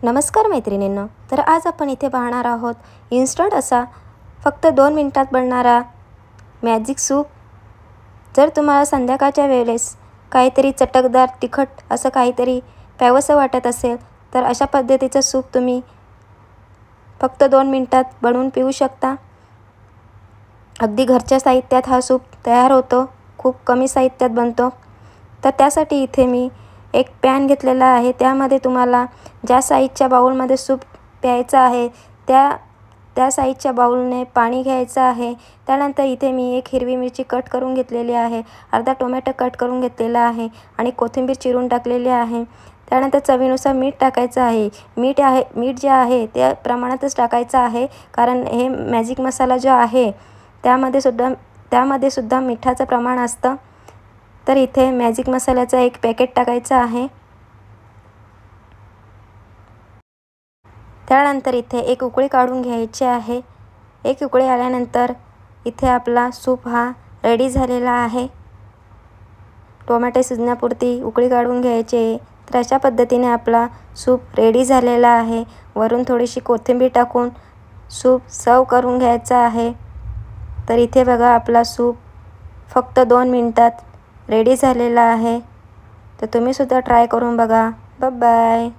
नमस्कार मैत्रिणींनो, तर आज आपण इथे पाहणार आहोत इन्स्टंट असा फक्त 2 मिनिटात बनणारा मॅजिक सूप। जर तुम्हाला संध्याकाळच्या वेळेस काहीतरी चटकदार तिखट असं काहीतरी प्यावंसं वाटत असेल तर अशा पद्धतीचं सूप तुम्ही फक्त 2 मिनिटात बनवून पिऊ शकता। अगदी घरच्या साहित्यात हा सूप तयार होतो, खूप कमी साहित्यात बनतो। तर त्यासाठी इथे मी एक पॅन घेतलेला आहे, त्यामध्ये तुम्हाला ज्या साईजच्या बाउलमध्ये सूप प्यायचं आहे त्या साईजच्या बाउलने पाणी घ्यायचं आहे। त्यानंतर इथे मी एक हिरवी मिरची कट करून घेतलेली आहे, अर्धा टोमॅटो कट करून घेतलेला आहे आणि कोथिंबीर चिरून टाकलेली आहे। त्यानंतर चवीनुसार मीठ टाकायचं आहे। मीठ जे आहे ते प्रमाणातच टाकायचं आहे, कारण हे मॅजिक मसाला जो आहे त्यामध्ये सुद्धा मिठाचं प्रमाण असतं। तर इथे मॅजिक मसाल्याचं एक पॅकेट टाकायचं आहे। त्यानंतर इथे एक उकळी काढून घ्यायची आहे। एक उकळी आल्यानंतर इथे आपला सूप हा रेडी झालेला आहे। टोमॅटो शिजण्यापुरती उकळी काढून घ्यायची। तर अशा पद्धतीने आपला सूप रेडी झालेला आहे। वरून थोडीशी कोथिंबीर टाकून सूप सर्व करून घ्यायचा आहे। तर इथे बघा आपला सूप फक्त 2 मिनिटात रेडी झालेला आहे। तर तुम्ही सुद्धा ट्राय करून बघा। Bye bye.